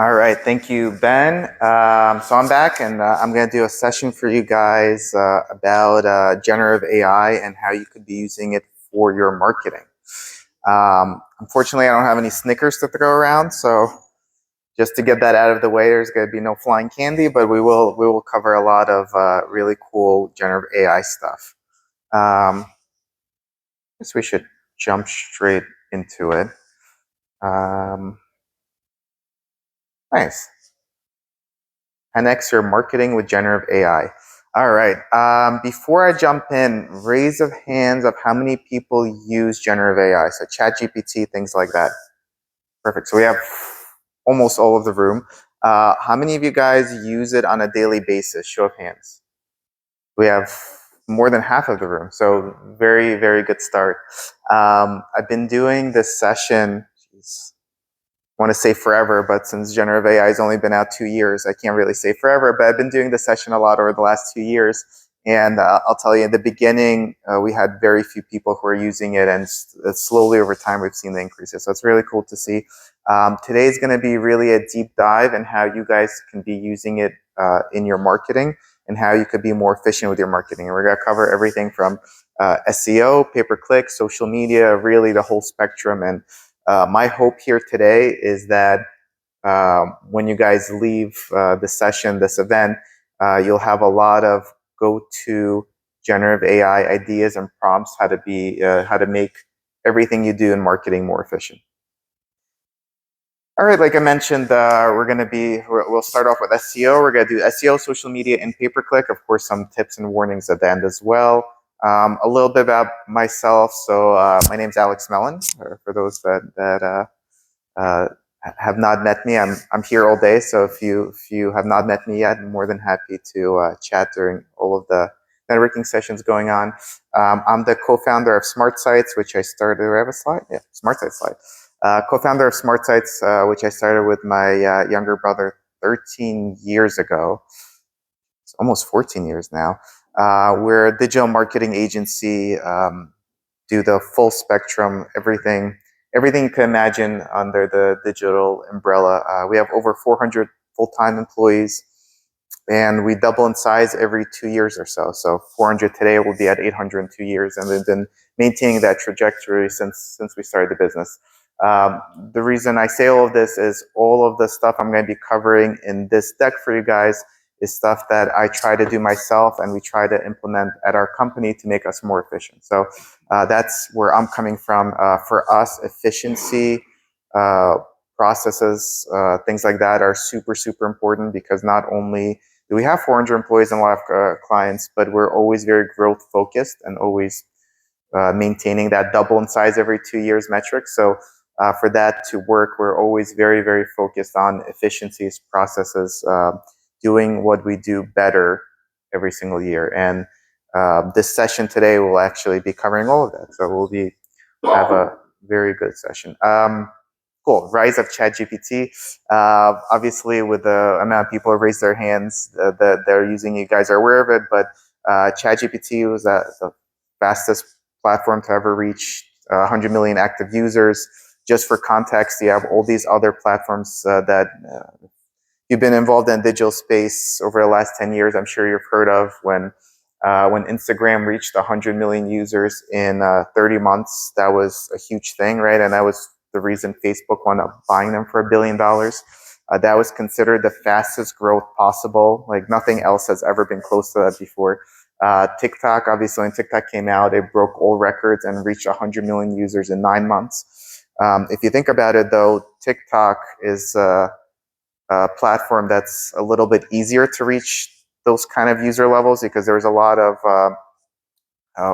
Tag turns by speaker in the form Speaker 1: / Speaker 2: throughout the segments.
Speaker 1: All right, thank you, Ben. So I'm back, and I'm going to do a session for you guys about generative AI and how you could be using it for your marketing. Unfortunately, I don't have any Snickers to throw around, so just to get that out of the way, there's going to be no flying candy, but we will cover a lot of really cool generative AI stuff. I guess we should jump straight into it. Nice. 10x your marketing with generative AI. All right. Before I jump in, raise of hands of how many people use generative AI. So ChatGPT, things like that. Perfect. So we have almost all of the room. How many of you guys use it on a daily basis? Show of hands. We have more than half of the room. So very, very good start. I've been doing this session. Geez, I want to say forever, but since generative AI has only been out 2 years, I can't really say forever, but I've been doing the session a lot over the last 2 years. And I'll tell you, in the beginning, we had very few people who were using it, and slowly over time, we've seen the increases. So it's really cool to see. Today is going to be really a deep dive in how you guys can be using it in your marketing and how you could be more efficient with your marketing. And we're going to cover everything from SEO, pay-per-click, social media, really the whole spectrum. And my hope here today is that when you guys leave the session, this event, you'll have a lot of go-to generative AI ideas and prompts how to make everything you do in marketing more efficient. All right, like I mentioned, we'll start off with SEO. We're going to do SEO, social media, and pay-per-click. Of course, some tips and warnings at the end as well. A little bit about myself. So my name's Alex Melen. For those that have not met me, I'm here all day. So if you have not met me yet, I'm more than happy to chat during all of the networking sessions going on. I'm the co-founder of Smart Sites, which I started. Do I have a slide? Yeah, Smart Sites slide. Co-founder of Smart Sites, which I started with my younger brother 13 years ago. It's almost 14 years now. We're a digital marketing agency, do the full spectrum, everything you can imagine under the digital umbrella. We have over 400 full-time employees, and we double in size every 2 years or so. So 400 today will be at 800 in 2 years, and we've been maintaining that trajectory since we started the business. The reason I say all of this is all of the stuff I'm going to be covering in this deck for you guys is stuff that I try to do myself and we try to implement at our company to make us more efficient. So that's where I'm coming from. For us, efficiency, processes, things like that are super, super important because not only do we have 400 employees and a lot of clients, but we're always very growth focused and always maintaining that double in size every 2 years metric. So for that to work, we're always very, very focused on efficiencies, processes, doing what we do better every single year. And this session today will actually be covering all of that. So we'll have a very good session. Cool. Rise of ChatGPT. Obviously, with the amount of people who raise their hands that they're using, you guys are aware of it. But ChatGPT was the fastest platform to ever reach 100 million active users. Just for context, you have all these other platforms that you've been involved in digital space over the last 10 years. I'm sure you've heard of when Instagram reached 100 million users in 30 months. That was a huge thing, right? And that was the reason Facebook wound up buying them for $1 billion. That was considered the fastest growth possible. Like nothing else has ever been close to that before. TikTok, obviously, when TikTok came out, it broke all records and reached 100 million users in 9 months. If you think about it, though, TikTok is a platform that's a little bit easier to reach those kind of user levels because there's a lot of,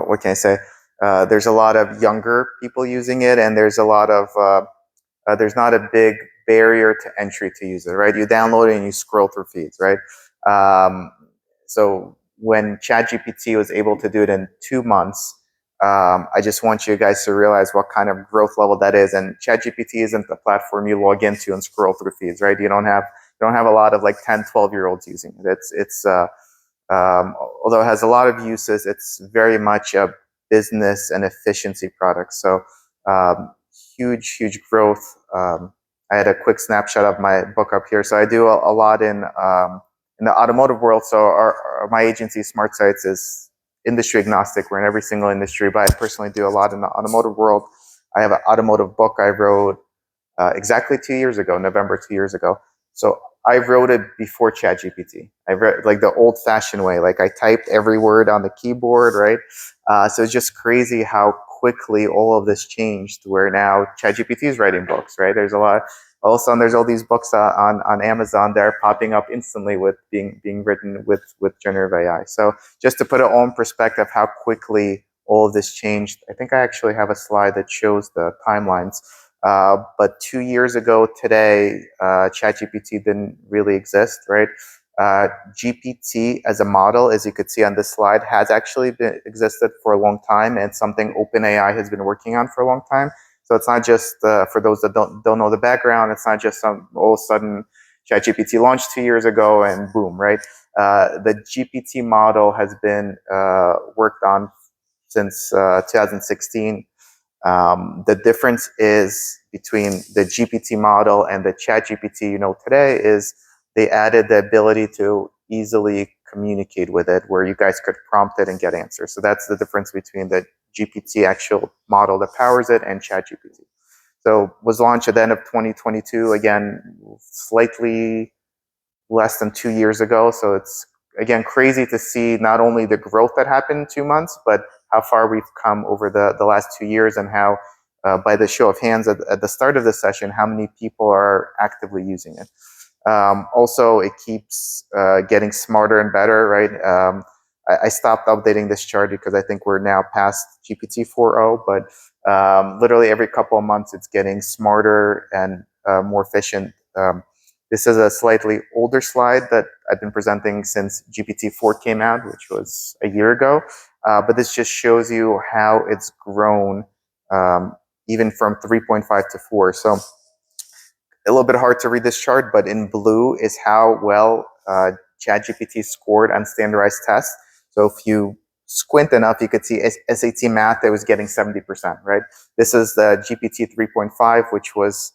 Speaker 1: what can I say? There's a lot of younger people using it, and there's a lot of, there's not a big barrier to entry to use it, right? You download it and you scroll through feeds, right? So when ChatGPT was able to do it in 2 months, I just want you guys to realize what kind of growth level that is. And ChatGPT isn't the platform you log into and scroll through feeds, right? You don't have a lot of like 10, 12-year-olds using it. It's although it has a lot of uses, it's very much a business and efficiency product. So huge growth. I had a quick snapshot of my book up here. So I do a lot in the automotive world. So my agency, Smart Sites, is industry agnostic. We're in every single industry, but I personally do a lot in the automotive world. I have an automotive book I wrote exactly 2 years ago, November 2 years ago. So I wrote it before ChatGPT. I read like the old-fashioned way. Like I typed every word on the keyboard, right? So it's just crazy how quickly all of this changed. Where now ChatGPT is writing books, right? There's a lot. All of a sudden, there's all these books on Amazon that are popping up instantly with being written with generative AI. So just to put it all in perspective, how quickly all of this changed. I think I actually have a slide that shows the timelines. But 2 years ago today, ChatGPT didn't really exist, right? GPT as a model, as you could see on this slide, has actually existed for a long time, and something OpenAI has been working on for a long time. So it's not just for those that don't know the background. It's not just some all of a sudden ChatGPT launched 2 years ago and boom, right? The GPT model has been worked on since 2016. The difference is between the GPT model and the ChatGPT you know today is they added the ability to easily communicate with it, where you guys could prompt it and get answers. So that's the difference between the GPT actual model that powers it and ChatGPT. So was launched at the end of 2022. Again, slightly less than 2 years ago. So it's again crazy to see not only the growth that happened in 2 months, but how far we've come over the last 2 years, and how by the show of hands at the start of the session, how many people are actively using it. Also, it keeps getting smarter and better, right? I stopped updating this chart because I think we're now past GPT 4.0, but literally every couple of months it's getting smarter and more efficient. This is a slightly older slide that I've been presenting since GPT-4 came out, which was a year ago. But this just shows you how it's grown, even from 3.5 to 4. So a little bit hard to read this chart, but in blue is how well ChatGPT scored on standardized tests. So if you squint enough, you could see SAT math that was getting 70%, right? This is the GPT 3.5, which was,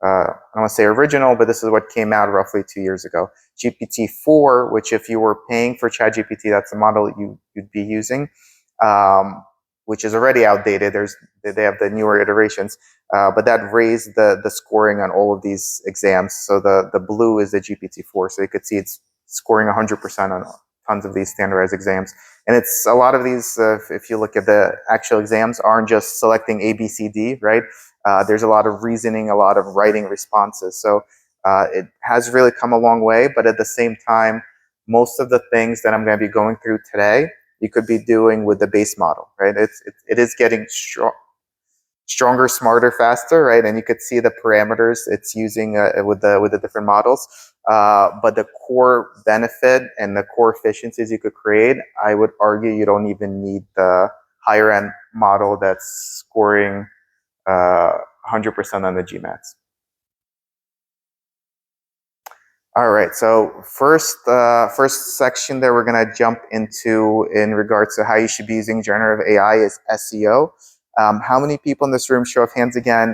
Speaker 1: I don't want to say original, but this is what came out roughly 2 years ago. GPT-4, which if you were paying for ChatGPT, that's the model you'd be using, which is already outdated. They have the newer iterations. But that raised the scoring on all of these exams. So the blue is the GPT-4. So you could see it's scoring 100% on tons of these standardized exams. And it's a lot of these, if you look at the actual exams, aren't just selecting A, B, C, D, right? There's a lot of reasoning, a lot of writing responses. So it has really come a long way. But at the same time, most of the things that I'm going to be going through today, you could be doing with the base model, right? It is getting stronger, smarter, faster, right? And you could see the parameters it's using with the different models. But the core benefit and the core efficiencies you could create, I would argue you don't even need the higher end model that's scoring 100% on the GMATs. All right, so first section that we're gonna jump into in regards to how you should be using generative AI is SEO. How many people in this room, show of hands again,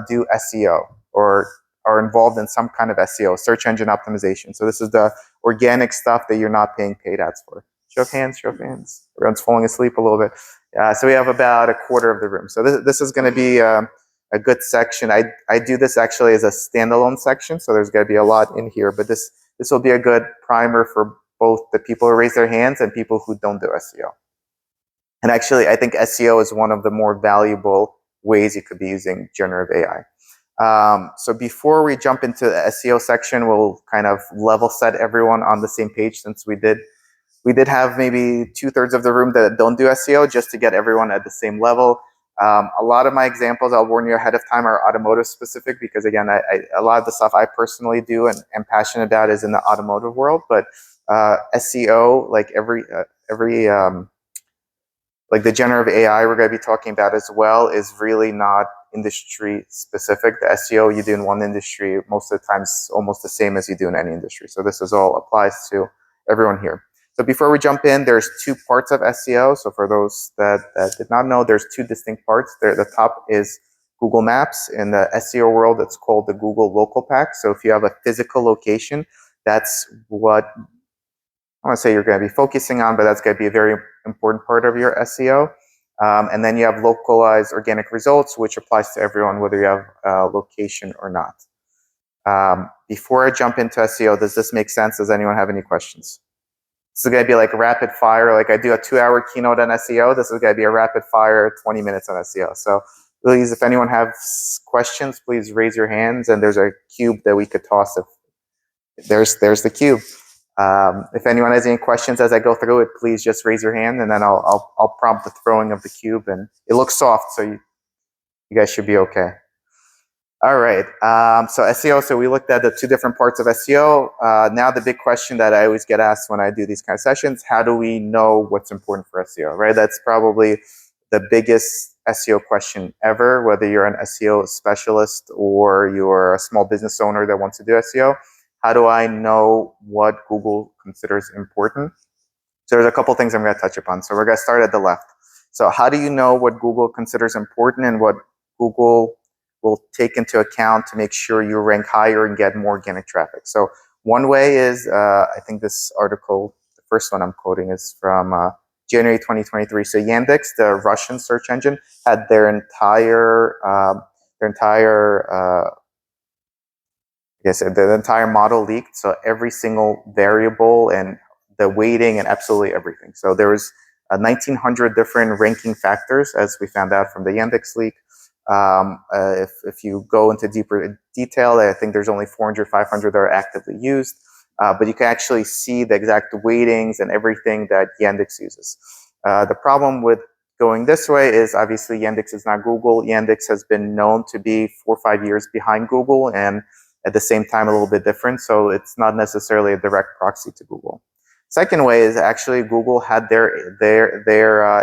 Speaker 1: do SEO or are involved in some kind of SEO, search engine optimization? So this is the organic stuff that you're not paying paid ads for. Show of hands, show of hands. Everyone's falling asleep a little bit. So we have about a quarter of the room. So this is gonna be a good section. I do this actually as a standalone section, so there's going to be a lot in here, but this will be a good primer for both the people who raise their hands and people who don't do SEO. And actually, I think SEO is one of the more valuable ways you could be using generative AI. So before we jump into the SEO section, we'll kind of level set everyone on the same page, since we did have maybe 2/3 of the room that don't do SEO, just to get everyone at the same level. A lot of my examples, I'll warn you ahead of time, are automotive specific, because again, a lot of the stuff I personally do and am passionate about is in the automotive world. But SEO, like like the generative AI we're going to be talking about as well, is really not industry specific. The SEO you do in one industry most of the time is almost the same as you do in any industry. So this is all applies to everyone here. So before we jump in, there's two parts of SEO. So for those that did not know, there's two distinct parts. The top is Google Maps. In the SEO world, it's called the Google Local Pack. So if you have a physical location, that's what I want to say you're going to be focusing on, but that's going to be a very important part of your SEO. And then you have localized organic results, which applies to everyone, whether you have a location or not. Before I jump into SEO, does this make sense? Does anyone have any questions? This is going to be like rapid fire. Like I do a 2-hour keynote on SEO. This is going to be a rapid fire 20 minutes on SEO. So please, if anyone has questions, please raise your hands. And there's a cube that we could toss. If there's the cube. If anyone has any questions as I go through it, please just raise your hand, and then I'll prompt the throwing of the cube. And it looks soft, so you guys should be okay. All right. So SEO. So we looked at the two different parts of SEO. Now the big question that I always get asked when I do these kind of sessions: how do we know what's important for SEO? Right. That's probably the biggest SEO question ever. Whether you're an SEO specialist or you're a small business owner that wants to do SEO, how do I know what Google considers important? So there's a couple things I'm going to touch upon. So we're going to start at the left. So how do you know what Google considers important and what Google will take into account to make sure you rank higher and get more organic traffic? So one way is, I think this article, the first one I'm quoting is from January 2023. So Yandex, the Russian search engine, had their entire the entire model leaked. So every single variable and the weighting and absolutely everything. So there was 1,900 different ranking factors, as we found out from the Yandex leak. If you go into deeper detail, I think there's only 400, 500 that are actively used. But you can actually see the exact weightings and everything that Yandex uses. The problem with going this way is obviously Yandex is not Google. Yandex has been known to be 4 or 5 years behind Google and at the same time a little bit different. So it's not necessarily a direct proxy to Google. Second way is actually Google had their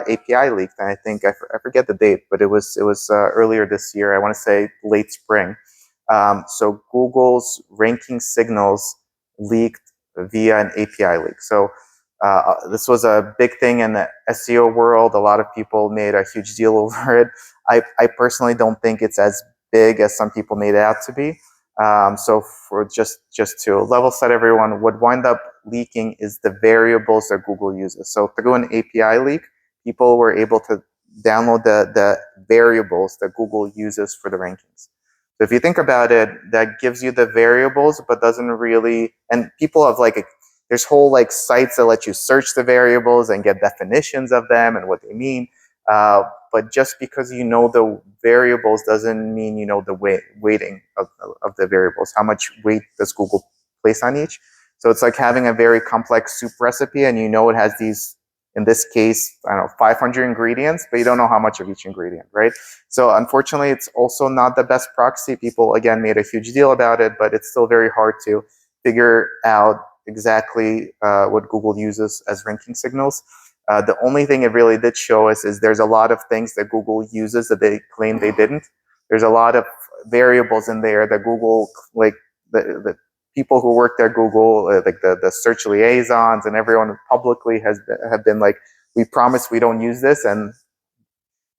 Speaker 1: API leaked, and I think I forget the date, but it was earlier this year. I want to say late spring. So Google's ranking signals leaked via an API leak. So this was a big thing in the SEO world. A lot of people made a huge deal over it. I personally don't think it's as big as some people made it out to be. So for just to level set everyone, what wind up leaking is the variables that Google uses. So through an API leak, people were able to download the variables that Google uses for the rankings. So if you think about it, that gives you the variables, but doesn't really, and people have there's whole sites that let you search the variables and get definitions of them and what they mean. But just because you know the variables doesn't mean you know the weighting of the variables. How much weight does Google place on each? So it's like having a very complex soup recipe and you know it has these, in this case, I don't know, 500 ingredients, but you don't know how much of each ingredient, right? So unfortunately, it's also not the best proxy. People, again, made a huge deal about it, but it's still very hard to figure out exactly what Google uses as ranking signals. The only thing it really did show us is there's a lot of things that Google uses that they claim they didn't. There's a lot of variables in there that Google, the people who worked at Google, the search liaisons and everyone publicly have been like, we promise we don't use this, and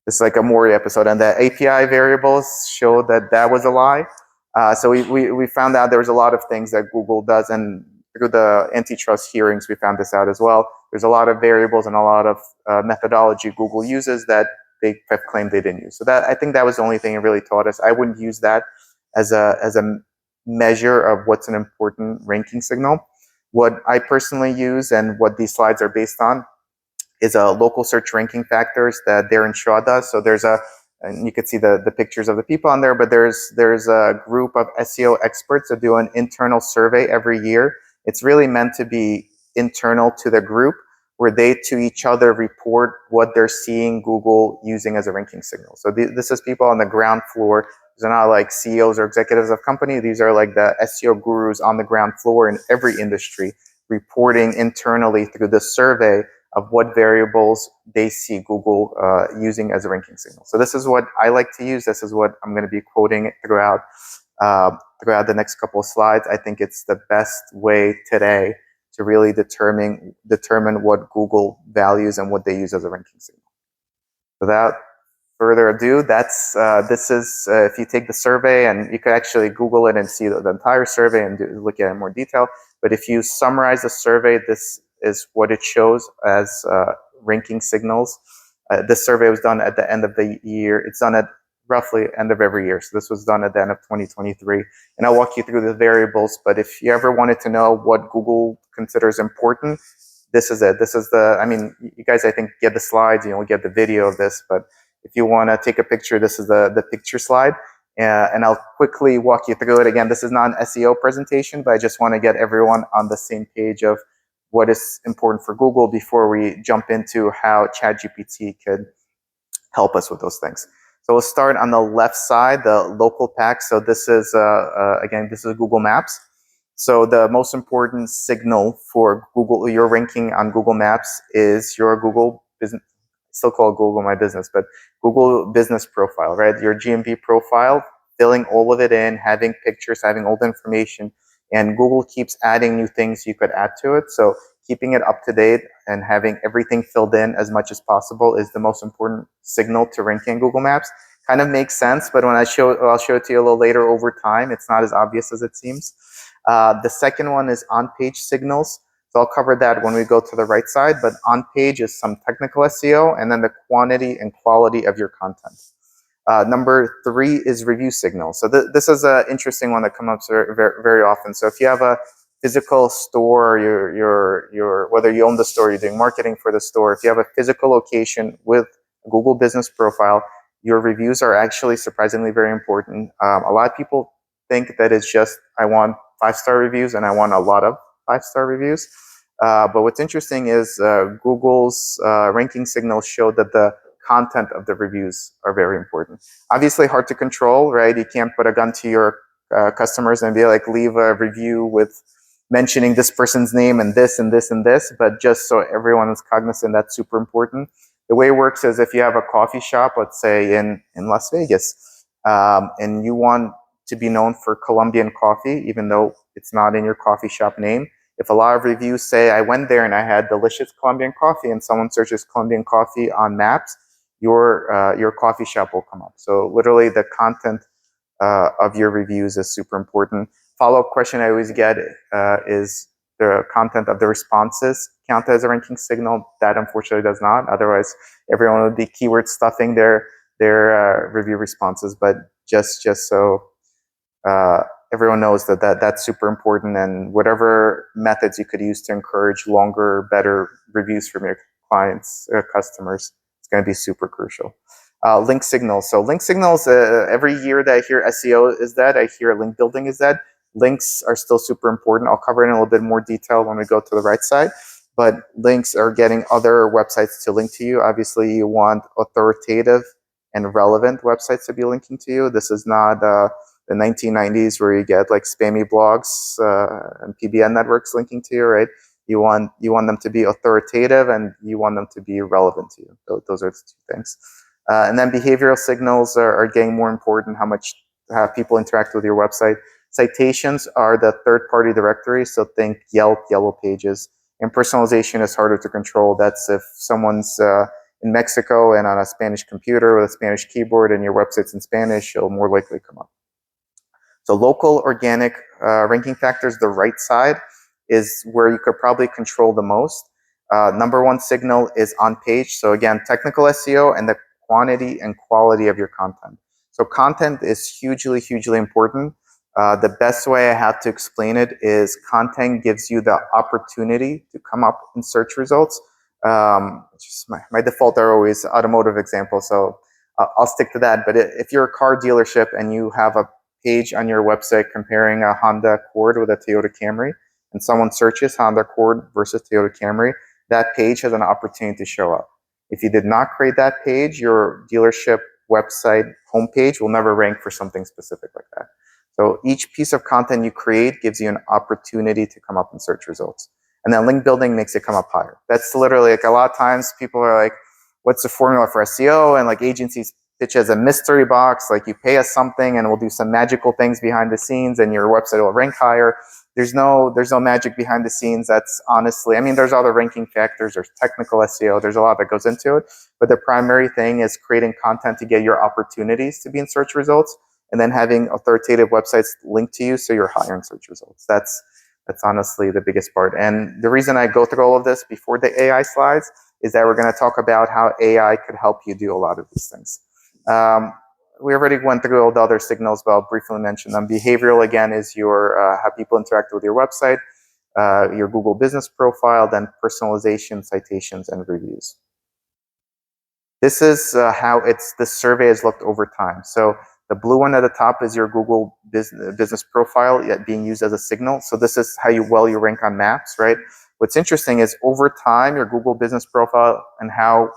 Speaker 1: it's like a Maury episode. And the API variables showed that was a lie. So we found out there was a lot of things that Google does, and through the antitrust hearings, we found this out as well. There's a lot of variables and a lot of methodology Google uses that they have claimed they didn't use. So that, I think that was the only thing it really taught us. I wouldn't use that as a measure of what's an important ranking signal. What I personally use and what these slides are based on is a local search ranking factors that Darren Shaw does. So there's and you can see the pictures of the people on there, but there's a group of SEO experts that do an internal survey every year. It's really meant to be internal to the group, where they to each other report what they're seeing Google using as a ranking signal. So this is people on the ground floor. These are not like CEOs or executives of company. These are like the SEO gurus on the ground floor in every industry, reporting internally through the survey of what variables they see Google using as a ranking signal. So this is what I like to use. This is what I'm going to be quoting throughout the next couple of slides. I think it's the best way today to really determine what Google values and what they use as a ranking signal. Without further ado, this is if you take the survey, and you could actually Google it and see the entire survey and look at it in more detail. But if you summarize the survey, this is what it shows as ranking signals. This survey was done at the end of the year. It's done at roughly end of every year. So this was done at the end of 2023. And I'll walk you through the variables. But if you ever wanted to know what Google considers important, this is it. This is the, I mean, you guys, I think, get the slides, you'll get the video of this, but if you want to take a picture, this is the picture slide. And I'll quickly walk you through it. Again, this is not an SEO presentation, but I just want to get everyone on the same page of what is important for Google before we jump into how ChatGPT could help us with those things. So we'll start on the left side, the local pack. So this is, again, this is Google Maps. So the most important signal for Google, your ranking on Google Maps, is your Google business, still call it Google My Business, but Google Business Profile, right? Your GMB profile, filling all of it in, having pictures, having all the information, and Google keeps adding new things you could add to it. So keeping it up to date and having everything filled in as much as possible is the most important signal to ranking Google Maps. Kind of makes sense, but when I'll show it to you a little later over time, it's not as obvious as it seems. The second one is on-page signals. So I'll cover that when we go to the right side, but on-page is some technical SEO, and then the quantity and quality of your content. Number 3 is review signals. So this is an interesting one that comes up very often. So if you have a physical store, whether you own the store, you're doing marketing for the store, if you have a physical location with a Google Business Profile, your reviews are actually surprisingly very important. A lot of people think that it's just, I want 5-star reviews and I want a lot of 5-star reviews. But what's interesting is Google's ranking signals show that the content of the reviews are very important. Obviously hard to control, right? You can't put a gun to your customers and be like, leave a review with mentioning this person's name and this and this and this, but just so everyone is cognizant, that's super important. The way it works is if you have a coffee shop, let's say in Las Vegas, and you want to be known for Colombian coffee, even though it's not in your coffee shop name, if a lot of reviews say, I went there and I had delicious Colombian coffee, and someone searches Colombian coffee on Maps, your coffee shop will come up. So literally the content of your reviews is super important. Follow-up question I always get is the content of the responses count as a ranking signal. That unfortunately does not. Otherwise, everyone would be keyword stuffing their review responses. But just so everyone knows that's super important, and whatever methods you could use to encourage longer, better reviews from your clients, customers, it's going to be super crucial. Link signals. So link signals, every year that I hear SEO is dead, I hear link building is dead. Links are still super important. I'll cover it in a little bit more detail when we go to the right side. But links are getting other websites to link to you. Obviously, you want authoritative and relevant websites to be linking to you. This is not the 1990s where you get like spammy blogs and PBN networks linking to you, right? You want them to be authoritative and you want them to be relevant to you. Those are the 2 things. And then behavioral signals are getting more important, how people interact with your website. Citations are the third-party directory, so think Yelp, Yellow Pages. And personalization is harder to control. That's if someone's in Mexico and on a Spanish computer with a Spanish keyboard and your website's in Spanish, it'll more likely come up. So local organic ranking factors, the right side, is where you could probably control the most. Number 1 signal is on page. So again, technical SEO and the quantity and quality of your content. So content is hugely, hugely important. The best way I have to explain it is content gives you the opportunity to come up in search results. Just my default are always automotive examples, so I'll stick to that. But if you're a car dealership and you have a page on your website comparing a Honda Accord with a Toyota Camry, and someone searches Honda Accord versus Toyota Camry, that page has an opportunity to show up. If you did not create that page, your dealership website homepage will never rank for something specific like that. So each piece of content you create gives you an opportunity to come up in search results. And then link building makes it come up higher. That's literally like a lot of times people are like, what's the formula for SEO? And like agencies pitch as a mystery box, like you pay us something and we'll do some magical things behind the scenes and your website will rank higher. there's no magic behind the scenes. That's honestly, I mean, there's other ranking factors, there's technical SEO, there's a lot that goes into it, but the primary thing is creating content to get your opportunities to be in search results, and then having authoritative websites linked to you so you're higher in search results. That's honestly the biggest part. And the reason I go through all of this before the AI slides is that we're going to talk about how AI could help you do a lot of these things. We already went through all the other signals, but I'll briefly mention them. Behavioral, again, is your how people interact with your website, your Google business profile, then personalization, citations, and reviews. This is how this survey has looked over time. So the blue one at the top is your Google business profile being used as a signal. So this is how well you rank on maps, right? What's interesting is over time, your Google business profile and how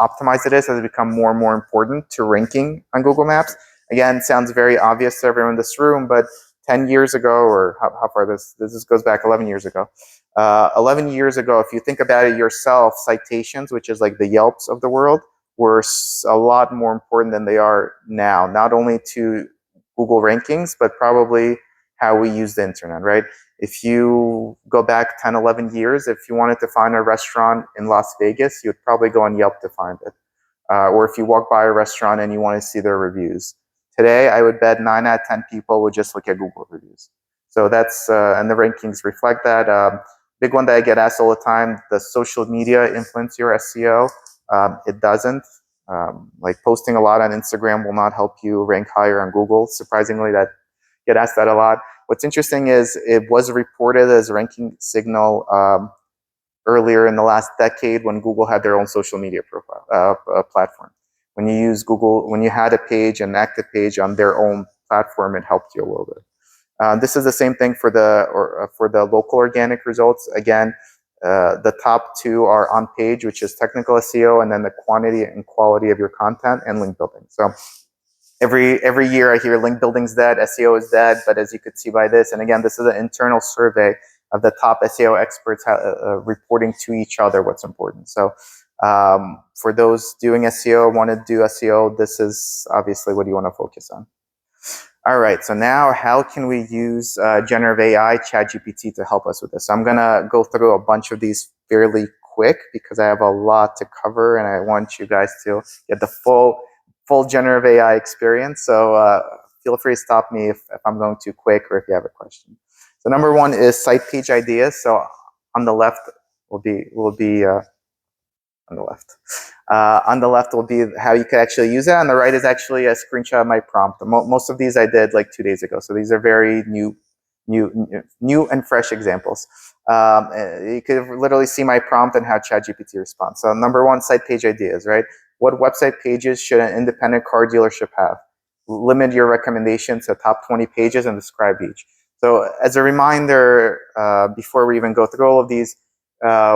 Speaker 1: optimized it is has become more and more important to ranking on Google Maps. Again, it sounds very obvious to everyone in this room, but 10 years ago, or how far this goes back, 11 years ago. 11 years ago, if you think about it yourself, citations, which is like the Yelps of the world, were a lot more important than they are now, not only to Google rankings, but probably how we use the internet, right? If you go back 10, 11 years, if you wanted to find a restaurant in Las Vegas, you'd probably go on Yelp to find it. Or if you walk by a restaurant and you want to see their reviews. Today, I would bet 9 out of 10 people would just look at Google reviews. So that's, and the rankings reflect that. Big one that I get asked all the time, does social media influence your SEO? It doesn't. Like posting a lot on Instagram will not help you rank higher on Google. Surprisingly, that get asked that a lot. What's interesting is it was reported as a ranking signal earlier in the last decade when Google had their own social media profile platform. When you use Google, when you had a page, an active page on their own platform, it helped you a little bit. This is the same thing for the local organic results. Again, the top two are on page, which is technical SEO, and then the quantity and quality of your content and link building. So every year I hear link building's dead, SEO is dead, but as you could see by this, and again, this is an internal survey of the top SEO experts reporting to each other what's important. So for those doing SEO, want to do SEO, this is obviously what you want to focus on. All right, so now how can we use generative AI, ChatGPT, to help us with this? So I'm going to go through a bunch of these fairly quick because I have a lot to cover and I want you guys to get the full generative AI experience. So feel free to stop me if I'm going too quick or if you have a question. So number one is site page ideas. So on the left will be on the left. On the left will be how you could actually use it. On the right is actually a screenshot of my prompt. Most of these I did like 2 days ago. So these are very new and fresh examples. You could literally see my prompt and how ChatGPT responds. So number one, site page ideas, right? What website pages should an independent car dealership have? Limit your recommendation to top 20 pages and describe each. So as a reminder, before we even go through all of these,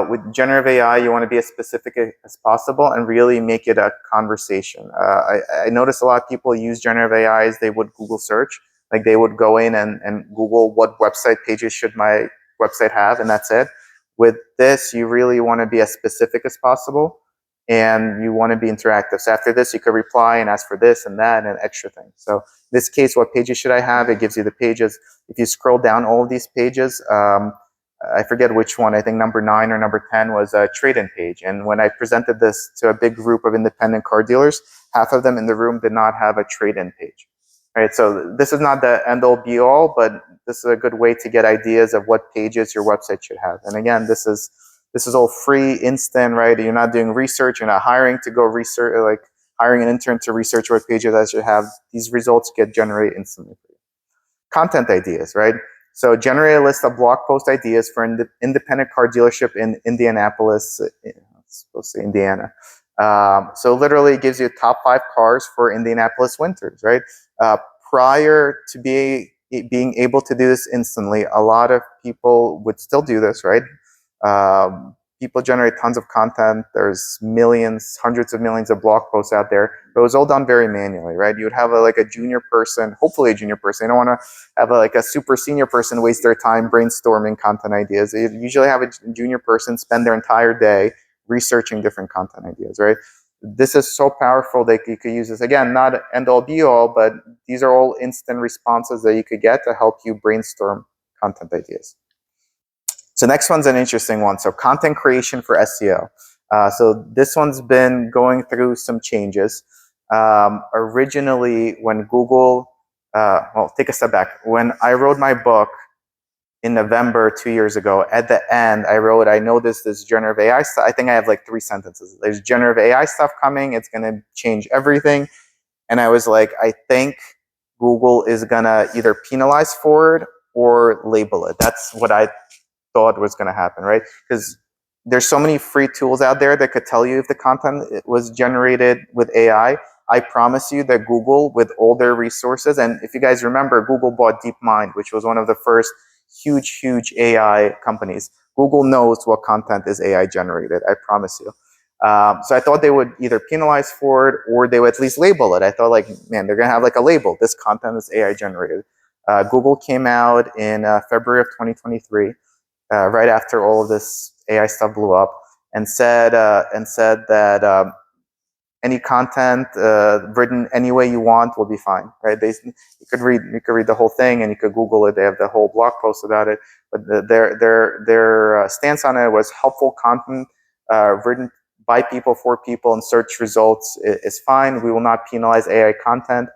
Speaker 1: with generative AI, you want to be as specific as possible and really make it a conversation. I notice a lot of people use generative AI as they would Google search. Like they would go in and Google what website pages should my website have, and that's it. With this, you really want to be as specific as possible and you want to be interactive. So after this, you could reply and ask for this and that and extra things. So in this case, what pages should I have? It gives you the pages. If you scroll down all of these pages, I forget which one, I think number 9 or number 10 was a trade-in page. And when I presented this to a big group of independent car dealers, half of them in the room did not have a trade-in page. Right, so this is not the end-all be-all, but this is a good way to get ideas of what pages your website should have. And again, this is all free, instant, right? You're not doing research, you're not hiring to go research, like hiring an intern to research what pages I should have. These results get generated instantly for you. Content ideas, right? So generate a list of blog post ideas for an independent car dealership in Indianapolis, supposed to say Indiana. So literally it gives you top 5 cars for Indianapolis winters, right? Prior to being able to do this instantly, a lot of people would still do this, right? People generate tons of content. There's millions, hundreds of millions of blog posts out there. But it was all done very manually, right? You would have like a junior person, hopefully a junior person. You don't want to have like a super senior person waste their time brainstorming content ideas. You usually have a junior person spend their entire day researching different content ideas, right? This is so powerful that you could use this. Again, not end all be all, but these are all instant responses that you could get to help you brainstorm content ideas. So next one's an interesting one. So content creation for SEO. So this one's been going through some changes. Originally, when Google, well, take a step back. When I wrote my book in November 2 years ago, at the end, I wrote, I know this generative AI stuff. I think I have like 3 sentences. There's generative AI stuff coming. It's going to change everything. And I was like, I think Google is going to either penalize for it or label it. That's what I thought was going to happen, right? Because there's so many free tools out there that could tell you if the content was generated with AI. I promise you that Google, with all their resources, and if you guys remember, Google bought DeepMind, which was one of the first huge AI companies. Google knows what content is AI generated, I promise you. So I thought they would either penalize for it or they would at least label it. I thought, like, man, they're going to have like a label. This content is AI generated. Google came out in February of 2023, right after all of this AI stuff blew up, and said that any content written any way you want will be fine, right? You could read the whole thing, and you could Google it. They have the whole blog post about it. But their stance on it was helpful content written by people for people, and search results is fine. We will not penalize AI content.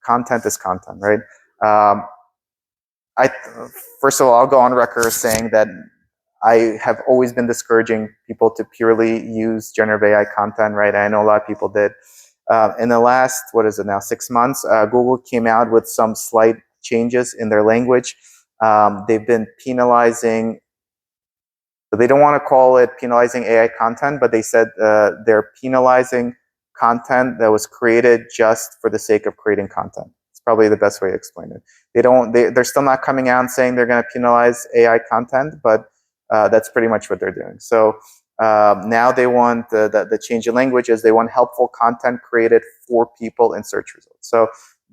Speaker 1: Content is content, right? First of all, I'll go on record saying that I have always been discouraging people to purely use generative AI content, right? I know a lot of people did. In the last, 6 months, Google came out with some slight changes in their language. They've been penalizing, they don't want to call it penalizing AI content, but they said they're penalizing content that was created just for the sake of creating content. It's probably the best way to explain it. They're still not coming out and saying they're going to penalize AI content, but that's pretty much what they're doing. So now they want the change in language is they want helpful content created for people in search results. So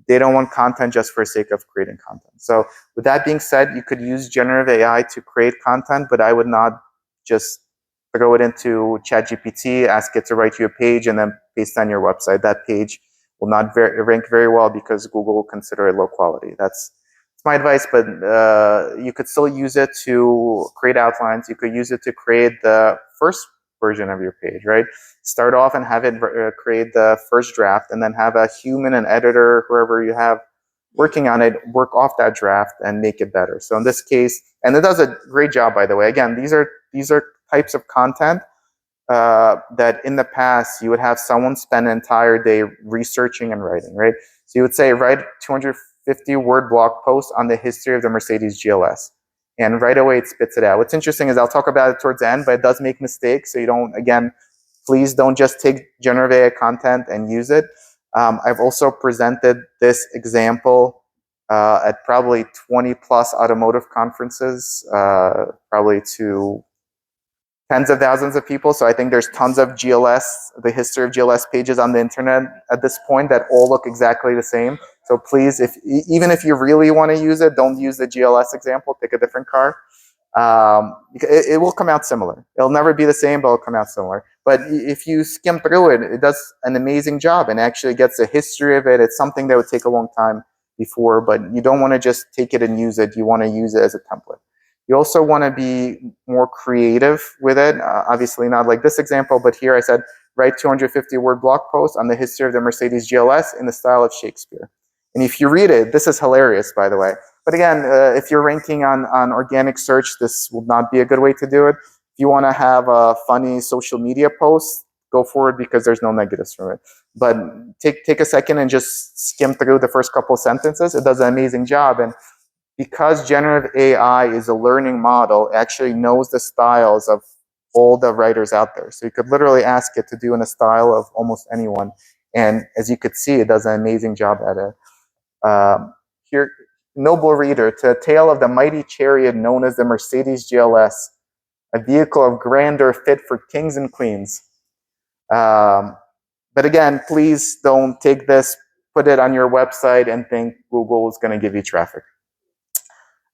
Speaker 1: they don't want content just for the sake of creating content. So with that being said, you could use generative AI to create content, but I would not just throw it into ChatGPT, ask it to write you a page, and then paste on your website. That page will not rank very well because Google will consider it low quality. That's my advice, but you could still use it to create outlines. You could use it to create the first version of your page, right? Start off and have it create the first draft, and then have a human, an editor, whoever you have working on it, work off that draft and make it better. So in this case, and it does a great job, by the way. Again, these are types of content that in the past you would have someone spend an entire day researching and writing, right? So you would say, write 250-word blog post on the history of the Mercedes GLS. And right away it spits it out. What's interesting is I'll talk about it towards the end, but it does make mistakes. So you don't, again, please don't just take generative AI content and use it. I've also presented this example at probably 20 plus automotive conferences, probably to tens of thousands of people. So I think there's tons of the history of GLS pages on the internet at this point that all look exactly the same. So please, even if you really want to use it, don't use the GLS example, pick a different car. It will come out similar. It'll never be the same, but it'll come out similar. But if you skim through it, it does an amazing job and actually gets a history of it. It's something that would take a long time before, but you don't want to just take it and use it. You want to use it as a template. You also want to be more creative with it. Obviously not like this example, but here I said, write 250-word blog post on the history of the Mercedes GLS in the style of Shakespeare. And if you read it, this is hilarious, by the way. But again, if you're ranking on organic search, this will not be a good way to do it. If you want to have a funny social media post, go for it because there's no negatives from it. But take a second and just skim through the first couple of sentences. It does an amazing job. And because generative AI is a learning model, it actually knows the styles of all the writers out there. So you could literally ask it to do in a style of almost anyone. And as you could see, it does an amazing job at it. Here, noble reader, to a tale of the mighty chariot known as the Mercedes GLS, a vehicle of grandeur fit for kings and queens. But again, please don't take this, put it on your website and think Google is going to give you traffic.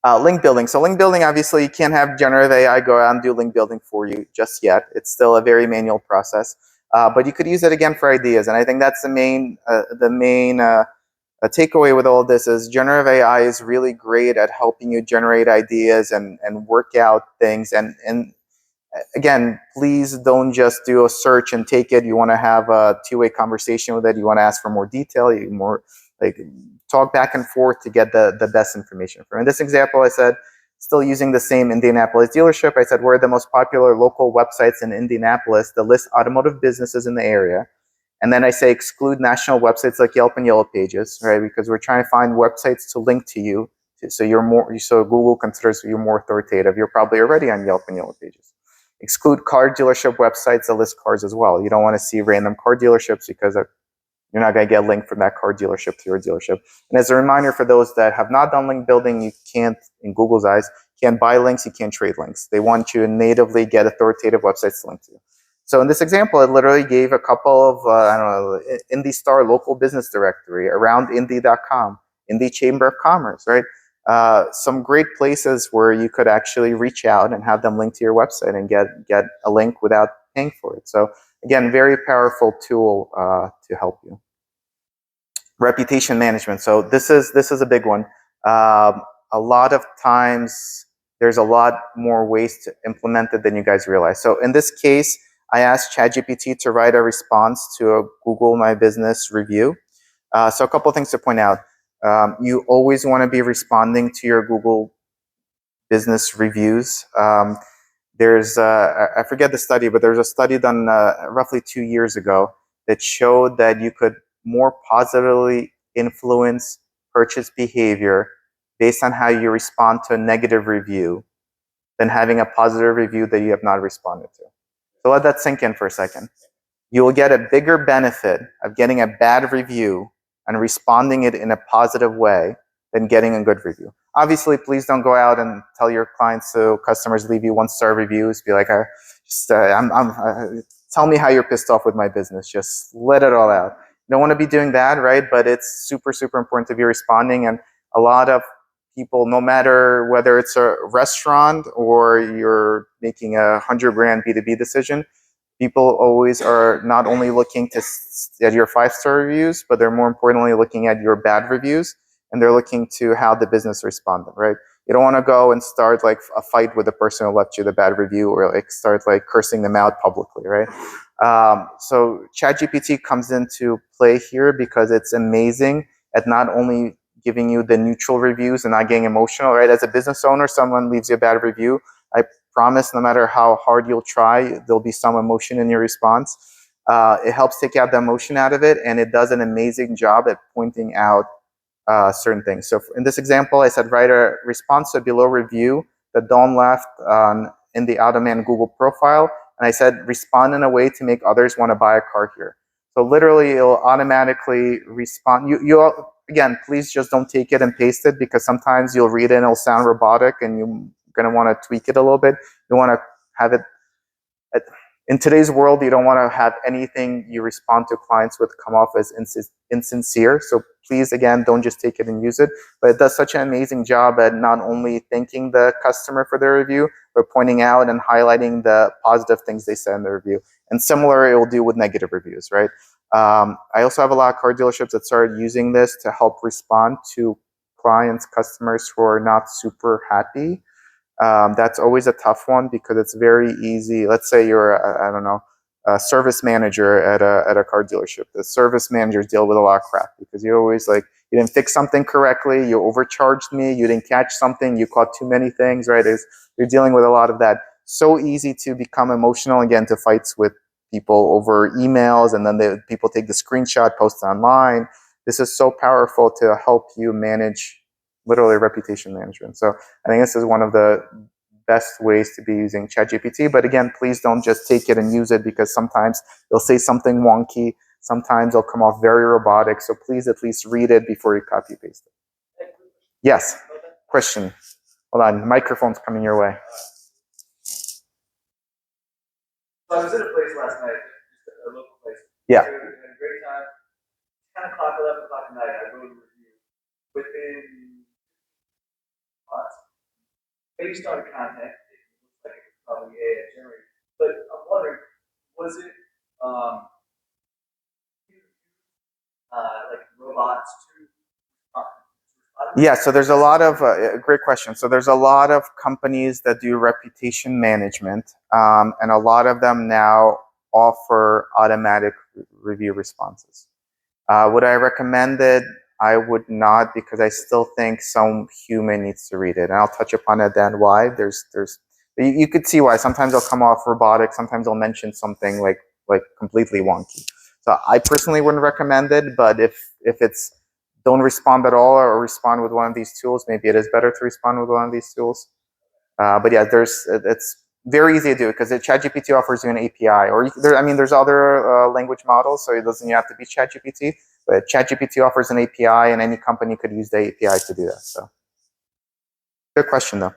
Speaker 1: Link building. So link building, obviously, you can't have generative AI go out and do link building for you just yet. It's still a very manual process. But you could use it again for ideas. And I think that's the main a takeaway with all of this is generative AI is really great at helping you generate ideas and work out things. And again, please don't just do a search and take it. You want to have a two-way conversation with it. You want to ask for more detail. You more like talk back and forth to get the best information. For in this example, I said, still using the same Indianapolis dealership, I said, where are the most popular local websites in Indianapolis that list automotive businesses in the area? And then I say exclude national websites like Yelp and Yellow Pages, right? Because we're trying to find websites to link to you, so you're more, so Google considers you more authoritative. You're probably already on Yelp and Yellow Pages. Exclude car dealership websites that list cars as well. You don't want to see random car dealerships because you're not going to get a link from that car dealership to your dealership. And as a reminder for those that have not done link building, you can't, in Google's eyes, can't buy links, you can't trade links. They want you to natively get authoritative websites to link to. So in this example, it literally gave a couple of, I don't know, Indy Star local business directory, around Indy.com, Indy Chamber of Commerce, right? Some great places where you could actually reach out and have them link to your website and get a link without paying for it. So again, very powerful tool to help you. Reputation management. So this is a big one. A lot of times there's a lot more ways to implement it than you guys realize. So in this case, I asked ChatGPT to write a response to a Google My Business review. So a couple of things to point out. You always want to be responding to your Google business reviews. There's, I forget the study, but there's a study done roughly 2 years ago that showed that you could more positively influence purchase behavior based on how you respond to a negative review than having a positive review that you have not responded to. So let that sink in for a second. You will get a bigger benefit of getting a bad review and responding it in a positive way than getting a good review. Obviously, please don't go out and tell your clients, so customers leave you 1-star reviews. Be like, tell me how you're pissed off with my business. Just let it all out. You don't want to be doing that, right? But it's super, super important to be responding. And a lot of people, no matter whether it's a restaurant or you're making a $100,000 B2B decision, people always are not only looking at your 5-star reviews, but they're more importantly looking at your bad reviews, and they're looking to how the business responded, right? You don't want to go and start like a fight with the person who left you the bad review, or like start like cursing them out publicly, right? So ChatGPT comes into play here because it's amazing at not only giving you the neutral reviews and not getting emotional, right? As a business owner, someone leaves you a bad review, I promise no matter how hard you'll try, there'll be some emotion in your response. It helps take out the emotion out of it, and it does an amazing job at pointing out certain things. So in this example, I said, write a response to a below review that Dawn left in the Automan Google profile. And I said, respond in a way to make others want to buy a car here. So literally, it'll automatically respond. Again, please just don't take it and paste it, because sometimes you'll read it and it'll sound robotic and you're going to want to tweak it a little bit. You want to have it in today's world, you don't want to have anything you respond to clients with come off as insincere. So please, again, don't just take it and use it. But it does such an amazing job at not only thanking the customer for their review, but pointing out and highlighting the positive things they said in the review. And similar, it will do with negative reviews, right? I also have a lot of car dealerships that started using this to help respond to clients, customers who are not super happy. That's always a tough one because it's very easy. Let's say you're, I don't know, a service manager at a car dealership. The service managers deal with a lot of crap because you always like, you didn't fix something correctly, you overcharged me, you didn't catch something, you caught too many things, right? You're dealing with a lot of that. So easy to become emotional and get into fights with people over emails, and then people take the screenshot, post it online. This is so powerful to help you manage literally reputation management. So I think this is one of the best ways to be using ChatGPT. But again, please don't just take it and use it, because sometimes they'll say something wonky. Sometimes they'll come off very robotic. So please at least read it before you copy paste it. Yes. Question. Hold on. The microphone's coming your way. So I was at a place last night, just a local place. Yeah. We had a great time. 10 o'clock, 11 o'clock at night, I wrote a review. Within months, based on content, it looks like it was probably AI generated. But I'm wondering, was it like robots to Yeah, so there's a lot of great question. So there's a lot of companies that do reputation management, and a lot of them now offer automatic review responses. Would I recommend it? I would not, because I still think some human needs to read it, and I'll touch upon it then why. There's you could see why. Sometimes they'll come off robotic. Sometimes they'll mention something like completely wonky. So I personally wouldn't recommend it, but if it's don't respond at all or respond with one of these tools, maybe it is better to respond with one of these tools. But yeah, it's very easy to do because ChatGPT offers you an API, or there's other language models, so it doesn't have to be ChatGPT. But ChatGPT offers an API, and any company could use the API to do that. So, good question though.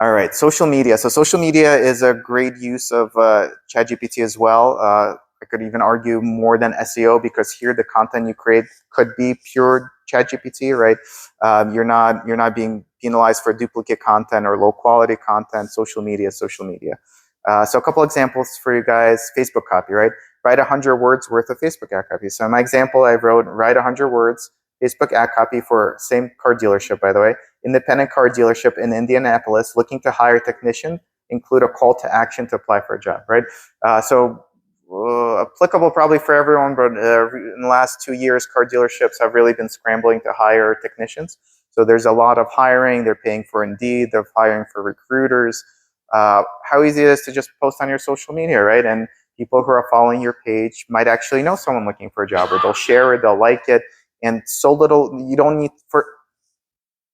Speaker 1: All right, social media. So social media is a great use of ChatGPT as well. I could even argue more than SEO, because here the content you create could be pure ChatGPT, right? You're not being penalized for duplicate content or low quality content. Social media, social media. So a couple examples for you guys. Facebook copy, right? Write 100 words worth of Facebook ad copy. So in my example, I wrote write 100 words Facebook ad copy for same car dealership, by the way. Independent car dealership in Indianapolis looking to hire a technician, include a call to action to apply for a job, right? Applicable probably for everyone, but in the last 2 years, car dealerships have really been scrambling to hire technicians. So there's a lot of hiring. They're paying for Indeed. They're hiring for recruiters. How easy it is to just post on your social media, right? And people who are following your page might actually know someone looking for a job, or they'll share it, they'll like it. And so little, you don't need for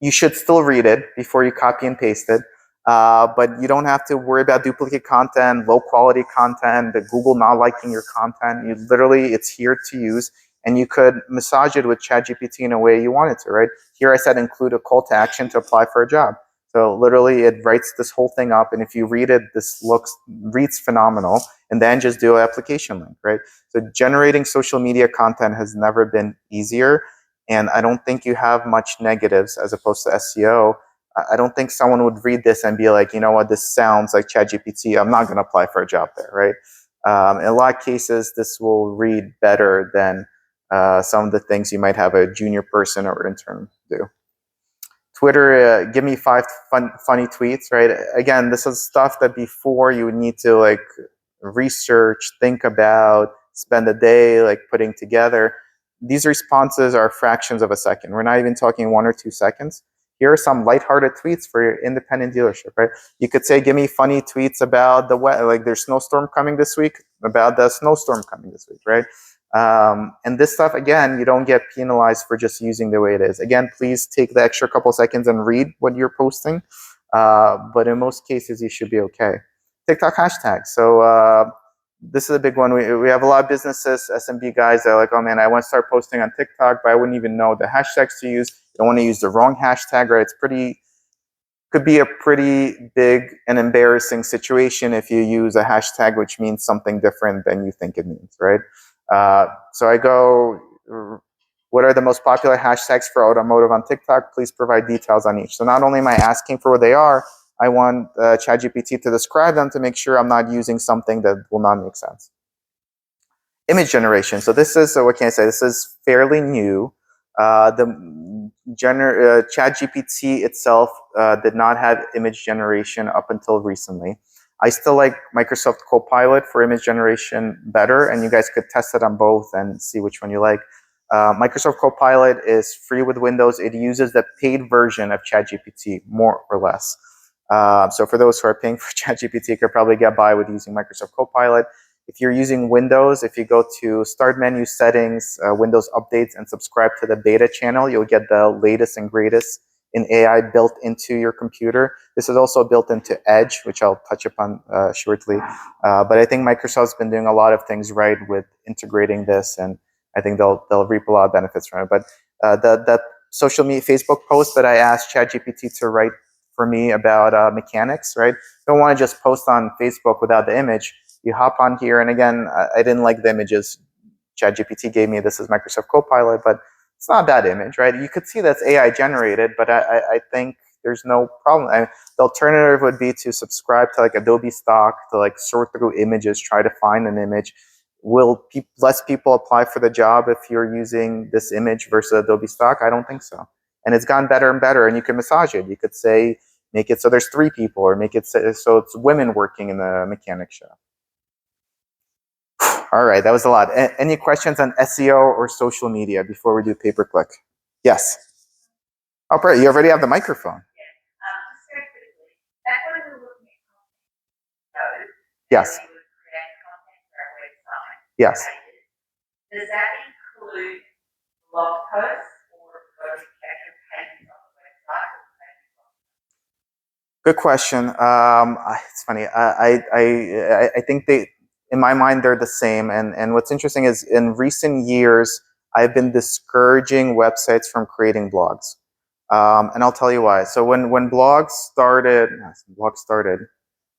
Speaker 1: you should still read it before you copy and paste it. But you don't have to worry about duplicate content, low quality content, the Google not liking your content. You literally, it's here to use, and you could massage it with ChatGPT in a way you want it to, right? Here I said include a call to action to apply for a job. So literally it writes this whole thing up, and if you read it, reads phenomenal, and then just do an application link, right? So generating social media content has never been easier. And I don't think you have much negatives as opposed to SEO. I don't think someone would read this and be like, you know what, this sounds like ChatGPT. I'm not going to apply for a job there, right? In a lot of cases, this will read better than some of the things you might have a junior person or intern do. Twitter, give me 5 funny tweets, right? Again, this is stuff that before you would need to like research, think about, spend a day like putting together. These responses are fractions of a second. We're not even talking 1 or 2 seconds. Here are some lighthearted tweets for your independent dealership, right? You could say, give me funny tweets about the weather, like there's snowstorm coming this week, about the snowstorm coming this week, right? And this stuff, again, you don't get penalized for just using the way it is. Again, please take the extra couple seconds and read what you're posting. But in most cases, you should be okay. TikTok hashtags. So this is a big one. We have a lot of businesses, SMB guys that are like, oh man, I want to start posting on TikTok, but I wouldn't even know the hashtags to use. You don't want to use the wrong hashtag, right? Could be a pretty big and embarrassing situation if you use a hashtag which means something different than you think it means, right? So I go, what are the most popular hashtags for automotive on TikTok? Please provide details on each. So not only am I asking for what they are, I want ChatGPT to describe them to make sure I'm not using something that will not make sense. Image generation. So this is, what can I say? This is fairly new. ChatGPT itself did not have image generation up until recently. I still like Microsoft Copilot for image generation better, and you guys could test it on both and see which one you like. Microsoft Copilot is free with Windows. It uses the paid version of ChatGPT, more or less. So for those who are paying for ChatGPT, you could probably get by with using Microsoft Copilot. If you're using Windows, if you go to Start Menu, Settings, Windows Updates, and subscribe to the beta channel, you'll get the latest and greatest in AI built into your computer. This is also built into Edge, which I'll touch upon shortly. But I think Microsoft's been doing a lot of things right with integrating this, and I think they'll reap a lot of benefits from it. But that social media Facebook post that I asked ChatGPT to write for me about mechanics, right? Don't want to just post on Facebook without the image. You hop on here, and again, I didn't like the images ChatGPT gave me. This is Microsoft Copilot, but it's not that image, right? You could see that's AI generated, but I think there's no problem. The alternative would be to subscribe to like Adobe Stock to like sort through images, try to find an image. Will less people apply for the job if you're using this image versus Adobe stock? I don't think so. And it's gotten better and better, and you can massage it. You could say, make it so there's 3 people, or make it so it's women working in the mechanic shop. All right, that was a lot. Any questions on SEO or social media before we do pay-per-click? Yes. Oh, great. You already have the microphone. Yes. Yes.
Speaker 2: Does that include blog posts or photo capture pages on the website?
Speaker 1: Good question. It's funny. I think they, in my mind, they're the same. And what's interesting is in recent years, I've been discouraging websites from creating blogs. And I'll tell you why. So when blogs started,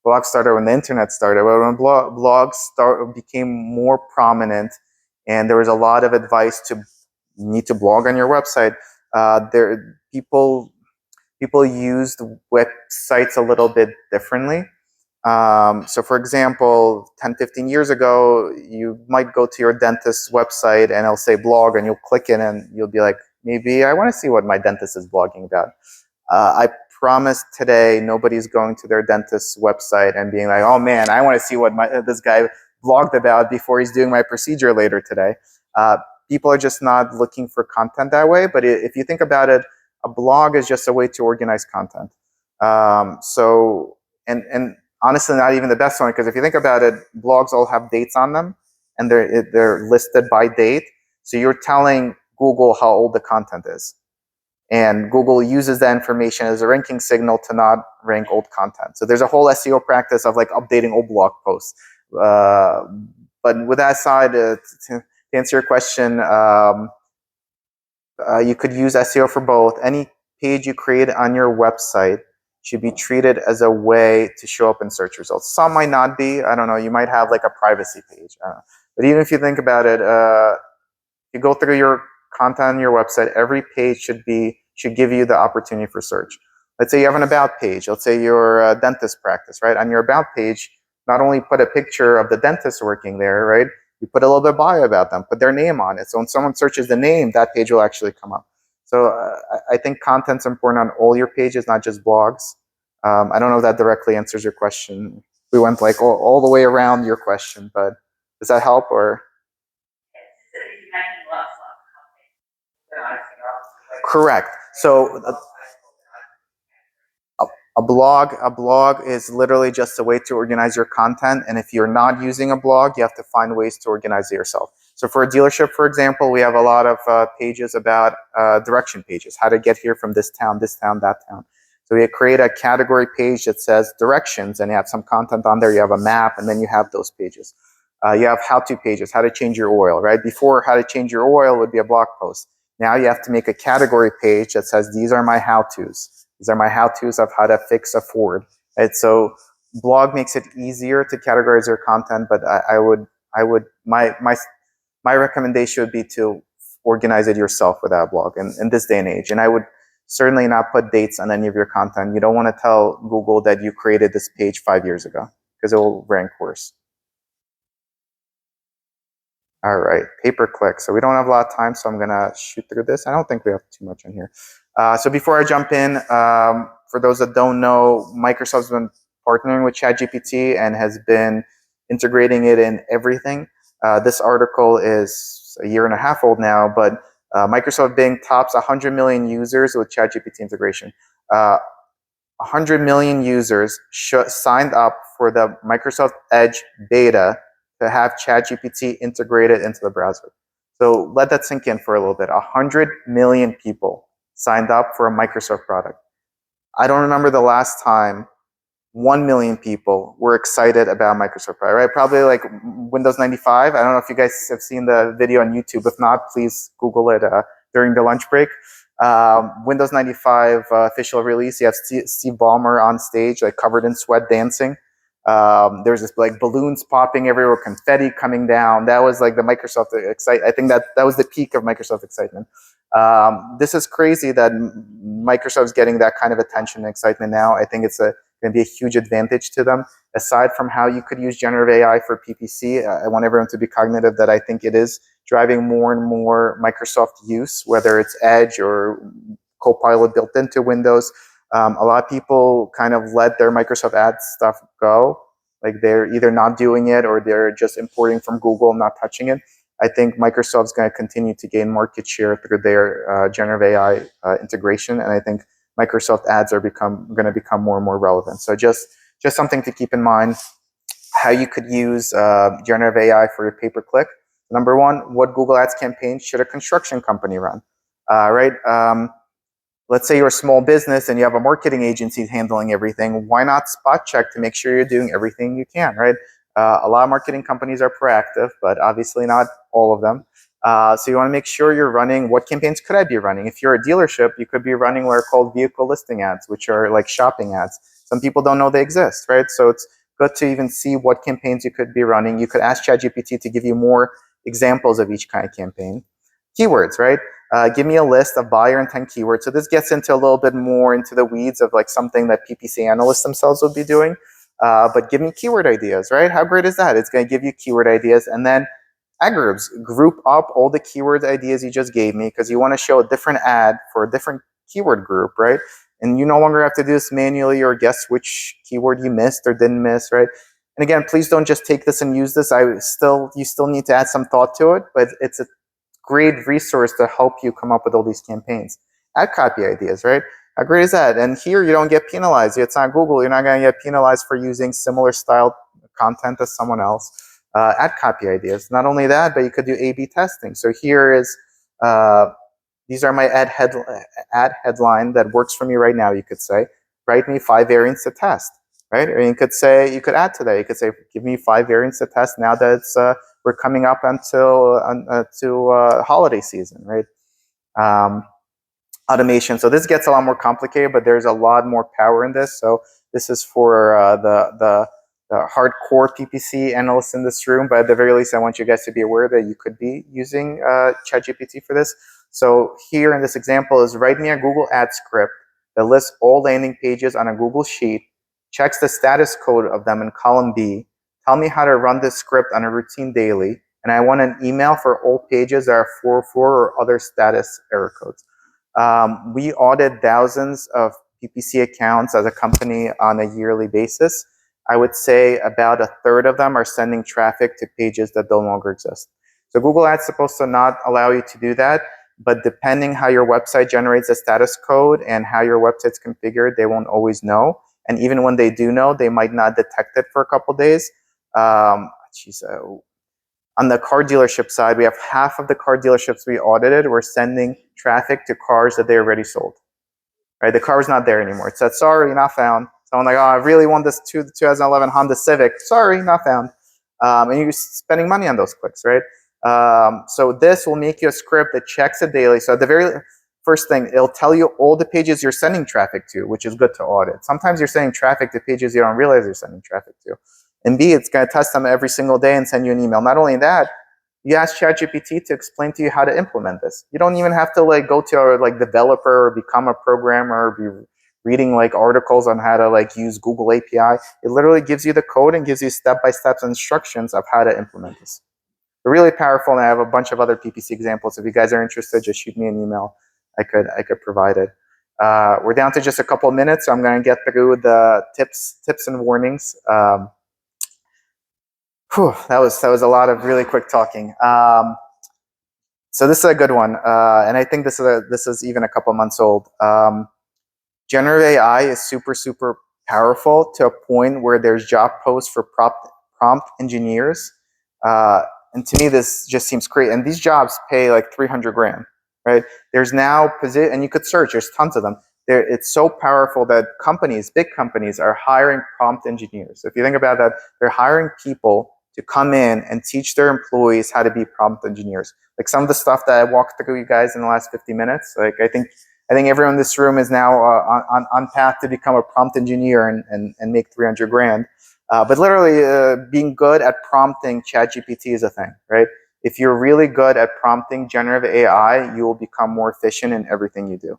Speaker 1: when the internet started, when blogs became more prominent, and there was a lot of advice to need to blog on your website. People used websites a little bit differently. So for example, 10, 15 years ago, you might go to your dentist's website and it'll say blog, and you'll click in and you'll be like, maybe I want to see what my dentist is blogging about. I promise today, nobody's going to their dentist's website and being like, oh man, I want to see what this guy blogged about before he's doing my procedure later today. People are just not looking for content that way. But if you think about it, a blog is just a way to organize content. And honestly, not even the best one, because if you think about it, blogs all have dates on them, and they're listed by date. So you're telling Google how old the content is. And Google uses that information as a ranking signal to not rank old content. So there's a whole SEO practice of like updating old blog posts. But with that aside, to answer your question, you could use SEO for both. Any page you create on your website should be treated as a way to show up in search results. Some might not be. I don't know. You might have like a privacy page. But even if you think about it, you go through your content on your website, every page should give you the opportunity for search. Let's say you have an about page. Let's say you're a dentist practice, right? On your about page, not only put a picture of the dentist working there, right? You put a little bit of bio about them, put their name on it. So when someone searches the name, that page will actually come up. So I think content's important on all your pages, not just blogs. I don't know if that directly answers your question. We went like all the way around your question, but does that help or? Correct. So a blog is literally just a way to organize your content. And if you're not using a blog, you have to find ways to organize it yourself. So for a dealership, for example, we have a lot of pages about direction pages, how to get here from this town, that town. So we create a category page that says directions, and you have some content on there. You have a map, and then you have those pages. You have how-to pages, how to change your oil, right? Before, how to change your oil would be a blog post. Now you have to make a category page that says, these are my how-tos. These are my how-tos of how to fix a Ford. Right? So blog makes it easier to categorize your content, but my recommendation would be to organize it yourself with that blog in this day and age. And I would certainly not put dates on any of your content. You don't want to tell Google that you created this page 5 years ago, because it will rank worse. All right, pay-per-click. So we don't have a lot of time, so I'm gonna shoot through this. I don't think we have too much in here. So before I jump in, for those that don't know, Microsoft's been partnering with ChatGPT and has been integrating it in everything. This article is a year and a half old now, but Microsoft Bing tops 100 million users with ChatGPT integration. 100 million users signed up for the Microsoft Edge beta to have ChatGPT integrated into the browser. So let that sink in for a little bit. 100 million people signed up for a Microsoft product. I don't remember the last time 1 million people were excited about Microsoft product, right? Probably like Windows 95. I don't know if you guys have seen the video on YouTube. If not, please Google it during the lunch break. Windows 95 official release. You have Steve Ballmer on stage, like covered in sweat, dancing. There's this like balloons popping everywhere, confetti coming down. That was like the Microsoft excitement. I think that was the peak of Microsoft excitement. This is crazy that Microsoft's getting that kind of attention and excitement now. I think it's going to be a huge advantage to them. Aside from how you could use generative AI for PPC, I want everyone to be cognitive that I think it is driving more and more Microsoft use, whether it's Edge or Copilot built into Windows. A lot of people kind of let their Microsoft Ads stuff go. Like they're either not doing it or they're just importing from Google and not touching it. I think Microsoft's going to continue to gain market share through their generative AI integration, and I think Microsoft Ads are going to become more and more relevant. So just something to keep in mind. How you could use generative AI for your pay-per-click. Number one, what Google Ads campaign should a construction company run? Right? Let's say you're a small business and you have a marketing agency handling everything. Why not spot check to make sure you're doing everything you can, right? A lot of marketing companies are proactive, but obviously not all of them. So you want to make sure you're running, what campaigns could I be running? If you're a dealership, you could be running what are called vehicle listing ads, which are like shopping ads. Some people don't know they exist, right? So it's good to even see what campaigns you could be running. You could ask ChatGPT to give you more examples of each kind of campaign. Keywords, right? Give me a list of buyer intent keywords. So this gets into a little bit more into the weeds of like something that PPC analysts themselves would be doing. But give me keyword ideas, right? How great is that? It's going to give you keyword ideas, and then ad groups. Group up all the keyword ideas you just gave me because you want to show a different ad for a different keyword group, right? And you no longer have to do this manually or guess which keyword you missed or didn't miss, right? And again, please don't just take this and use this. You still need to add some thought to it, but it's a great resource to help you come up with all these campaigns. Ad copy ideas, right? How great is that? And here you don't get penalized. It's not Google. You're not going to get penalized for using similar style content as someone else. Ad copy ideas. Not only that, but you could do A/B testing. So here is, these are my ad headline that works for me right now. You could say, write me 5 variants to test, right? Or you could say, you could add to that. You could say, give me 5 variants to test now that it's we're coming up until to holiday season, right? Automation. So this gets a lot more complicated, but there's a lot more power in this. So this is for the hardcore PPC analysts in this room. But at the very least, I want you guys to be aware that you could be using ChatGPT for this. So here in this example is write me a Google ad script that lists all landing pages on a Google Sheet, checks the status code of them in column B, tell me how to run this script on a routine daily, and I want an email for all pages that are 404 or other status error codes. We audit thousands of PPC accounts as a company on a yearly basis. I would say about a third of them are sending traffic to pages that no longer exist. So Google Ads is supposed to not allow you to do that, but depending how your website generates a status code and how your website's configured, they won't always know. And even when they do know, they might not detect it for a couple days. On the car dealership side, we have half of the car dealerships we audited were sending traffic to cars that they already sold. Right, the car was not there anymore. It said, sorry, not found. So I'm like, oh, I really want this 2011 Honda Civic. Sorry, not found. And you're spending money on those clicks, right? So this will make you a script that checks it daily. So at the very first thing, it'll tell you all the pages you're sending traffic to, which is good to audit. Sometimes you're sending traffic to pages you don't realize you're sending traffic to. And B, it's going to test them every single day and send you an email. Not only that, you ask ChatGPT to explain to you how to implement this. You don't even have to like go to a like developer or become a programmer or be reading like articles on how to like use Google API. It literally gives you the code and gives you step-by-step instructions of how to implement this. They're really powerful, and I have a bunch of other PPC examples. If you guys are interested, just shoot me an email. I could provide it. We're down to just a couple of minutes, so I'm going to get through the tips and warnings. That was a lot of really quick talking. So this is a good one, and I think this is even a couple months old. Generative AI is super powerful to a point where there's job posts for prompt engineers, and to me this just seems crazy. And these jobs pay like 300 grand, right? There's now and you could search. There's tons of them. It's so powerful that big companies, are hiring prompt engineers. So if you think about that, they're hiring people to come in and teach their employees how to be prompt engineers. Like some of the stuff that I walked through you guys in the last 50 minutes, like I think everyone in this room is now on path to become a prompt engineer and make 300 grand. But literally being good at prompting ChatGPT is a thing, right? If you're really good at prompting generative AI, you will become more efficient in everything you do,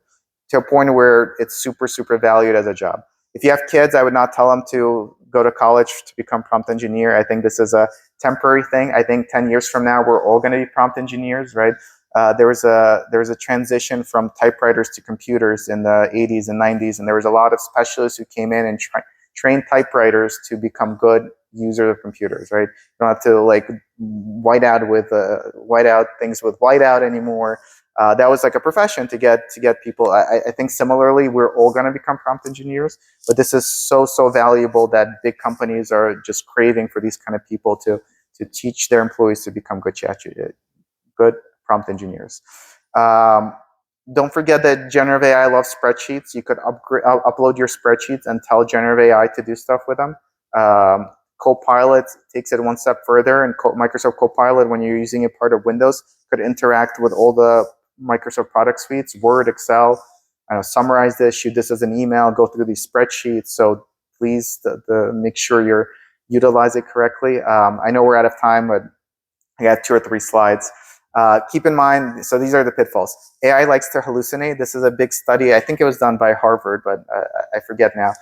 Speaker 1: to a point where it's super valued as a job. If you have kids, I would not tell them to go to college to become prompt engineer. I think this is a temporary thing. I think 10 years from now, we're all going to be prompt engineers, right? There was a transition from typewriters to computers in the 80s and 90s, and there was a lot of specialists who came in and trained typewriters to become good users of computers, right? You don't have to like white out things with whiteout anymore. That was like a profession to get people. I think similarly, we're all going to become prompt engineers, but this is so valuable that big companies are just craving for these kind of people to teach their employees to become good prompt engineers. Don't forget that generative AI loves spreadsheets. You could upload your spreadsheets and tell generative AI to do stuff with them. Copilot takes it one step further, and Microsoft Copilot, when you're using it part of Windows, could interact with all the Microsoft product suites, Word, Excel, summarize this, shoot this as an email, go through these spreadsheets. So please make sure you utilize it correctly. I know we're out of time, but I got 2 or 3 slides. Keep in mind, so these are the pitfalls. AI likes to hallucinate. This is a big study. I think it was done by Harvard, but I forget now.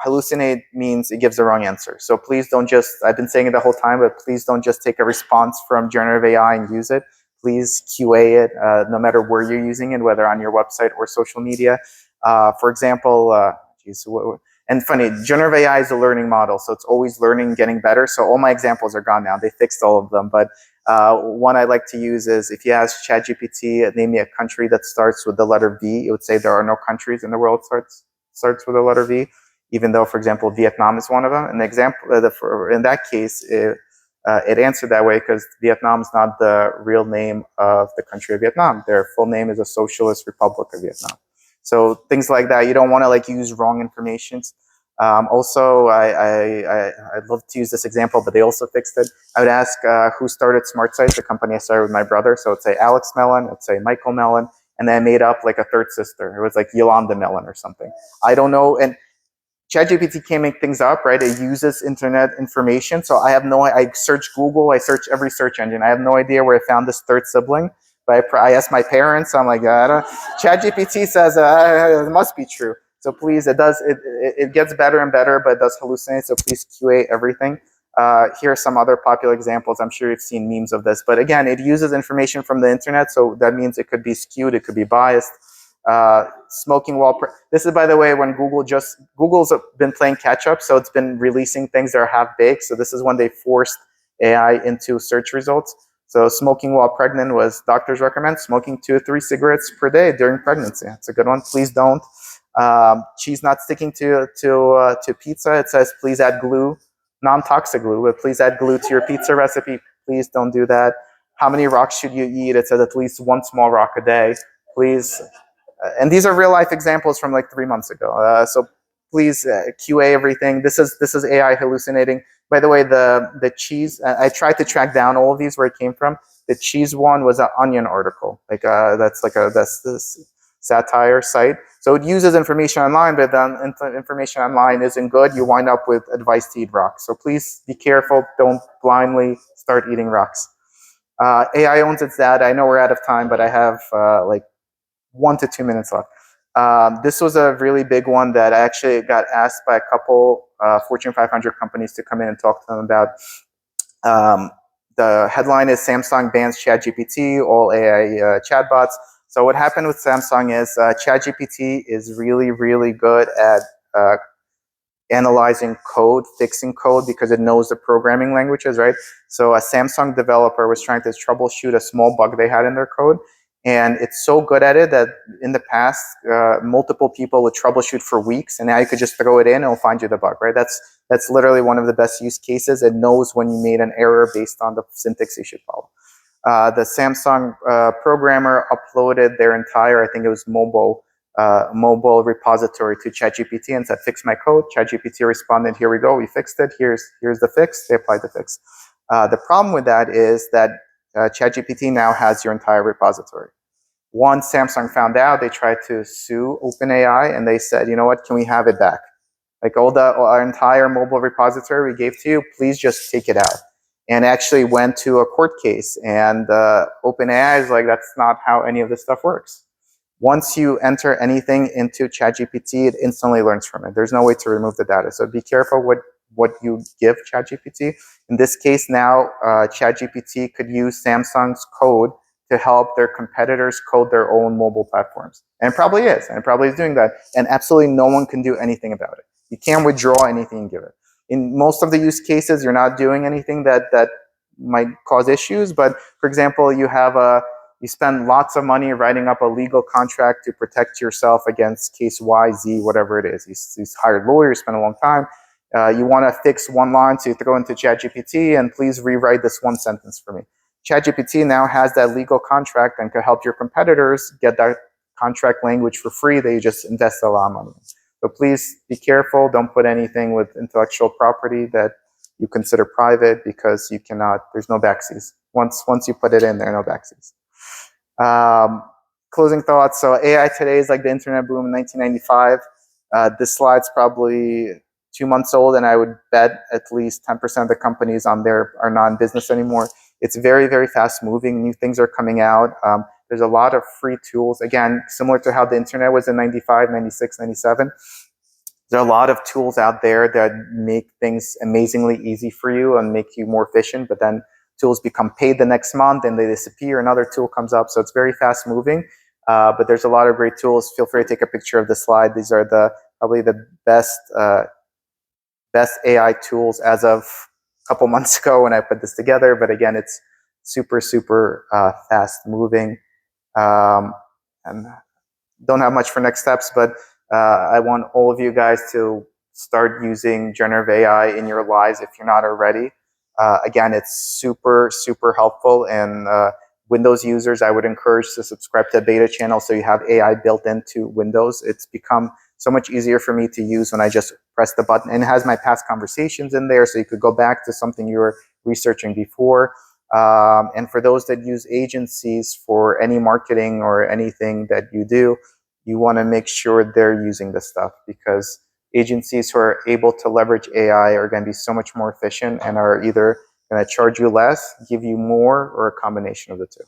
Speaker 1: Hallucinate means it gives the wrong answer. So please don't just, I've been saying it the whole time, but please don't just take a response from generative AI and use it. Please QA it, no matter where you're using it, whether on your website or social media. For example, and funny, generative AI is a learning model, so it's always learning, getting better. So all my examples are gone now. They fixed all of them, but one I like to use is if you ask ChatGPT, name me a country that starts with the letter V, it would say there are no countries in the world starts with the letter V, even though, for example, Vietnam is one of them. And the example, in that case, it answered that way because Vietnam is not the real name of the country of Vietnam. Their full name is a Socialist Republic of Vietnam. So things like that, you don't want to like use wrong information. Also, I'd love to use this example, but they also fixed it. I would ask who started Smart Sites, the company I started with my brother. So it'd say Alex Melen, it'd say Michael Melen, and then I made up like a third sister. It was like Yolanda Melen or something. I don't know. And ChatGPT can't make things up, right? It uses internet information. So I search Google, I search every search engine. I have no idea where I found this third sibling. But I asked my parents, I'm like, ChatGPT says it must be true. So please, it gets better and better, but it does hallucinate. So please QA everything. Here are some other popular examples. I'm sure you've seen memes of this. But again, it uses information from the internet. So that means it could be skewed, it could be biased. Smoking while this is, by the way, when Google's been playing catch up, so it's been releasing things that are half baked. So this is when they forced AI into search results. So smoking while pregnant was doctors recommend smoking 2 or 3 cigarettes per day during pregnancy. That's a good one. Please don't. Cheese not sticking to pizza. It says please add glue, non-toxic glue, but please add glue to your pizza recipe. Please don't do that. How many rocks should you eat? It says at least 1 small rock a day. Please. And these are real life examples from like 3 months ago. So please QA everything. This is AI hallucinating. By the way, the cheese, I tried to track down all of these where it came from. The cheese one was an Onion article. That's this satire site. So it uses information online, but then information online isn't good. You wind up with advice to eat rocks. So please be careful. Don't blindly start eating rocks. AI owns its data. I know we're out of time, but I have like 1 to 2 minutes left. This was a really big one that I actually got asked by a couple Fortune 500 companies to come in and talk to them about. The headline is Samsung bans ChatGPT, all AI chatbots. So what happened with Samsung is ChatGPT is really, really good at analyzing code, fixing code, because it knows the programming languages, right? So a Samsung developer was trying to troubleshoot a small bug they had in their code. And it's so good at it that in the past, multiple people would troubleshoot for weeks, and now you could just throw it in and it'll find you the bug, right? That's literally one of the best use cases. It knows when you made an error based on the syntax you should follow. The Samsung programmer uploaded their entire, I think it was mobile repository to ChatGPT and said, fix my code. ChatGPT responded, here we go, we fixed it, here's the fix. They applied the fix. The problem with that is that ChatGPT now has your entire repository. Once Samsung found out, they tried to sue OpenAI, and they said, you know what, can we have it back? Like our entire mobile repository we gave to you, please just take it out. And actually went to a court case, and OpenAI is like, that's not how any of this stuff works. Once you enter anything into ChatGPT, it instantly learns from it. There's no way to remove the data. So be careful what you give ChatGPT. In this case now, ChatGPT could use Samsung's code to help their competitors code their own mobile platforms. And it probably is. And it probably is doing that. And absolutely no one can do anything about it. You can't withdraw anything and give it. In most of the use cases, you're not doing anything that might cause issues. But for example, you spend lots of money writing up a legal contract to protect yourself against case Y, Z, whatever it is. He's hired lawyers, spent a long time. You want to fix one line, so you throw into ChatGPT and please rewrite this one sentence for me. ChatGPT now has that legal contract and can help your competitors get that contract language for free that you just invest a lot of money in. So please be careful. Don't put anything with intellectual property that you consider private, because you cannot, there's no backsies. Once you put it in, there are no backsies. Closing thoughts. So AI today is like the internet boom in 1995. This slide's probably 2 months old, and I would bet at least 10% of the companies on there are not in business anymore. It's very, very fast moving. New things are coming out. There's a lot of free tools. Again, similar to how the internet was in 95, 96, 97. There are a lot of tools out there that make things amazingly easy for you and make you more efficient, but then tools become paid the next month and they disappear, another tool comes up. So it's very fast moving, but there's a lot of great tools. Feel free to take a picture of the slide. These are probably the best AI tools as of a couple months ago when I put this together. But again, it's super, super fast moving. And don't have much for next steps, but I want all of you guys to start using generative AI in your lives if you're not already. Again, it's super, super helpful. And Windows users, I would encourage to subscribe to the beta channel so you have AI built into Windows. It's become so much easier for me to use when I just press the button. And it has my past conversations in there, so you could go back to something you were researching before. And for those that use agencies for any marketing or anything that you do, you want to make sure they're using this stuff, because agencies who are able to leverage AI are going to be so much more efficient and are either going to charge you less, give you more, or a combination of the two.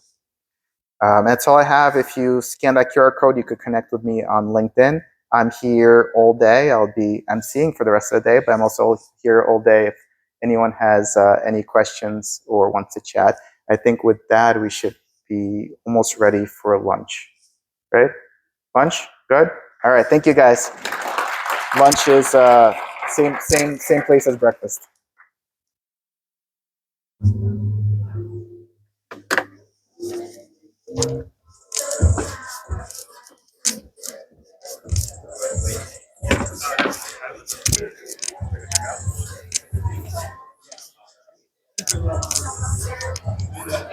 Speaker 1: That's all I have. If you scan that QR code, you could connect with me on LinkedIn. I'm here all day. I'll be emceeing for the rest of the day, but I'm also here all day if anyone has any questions or wants to chat. I think with that, we should be almost ready for lunch, right? Lunch? Good? All right, thank you guys. Lunch is same place as breakfast.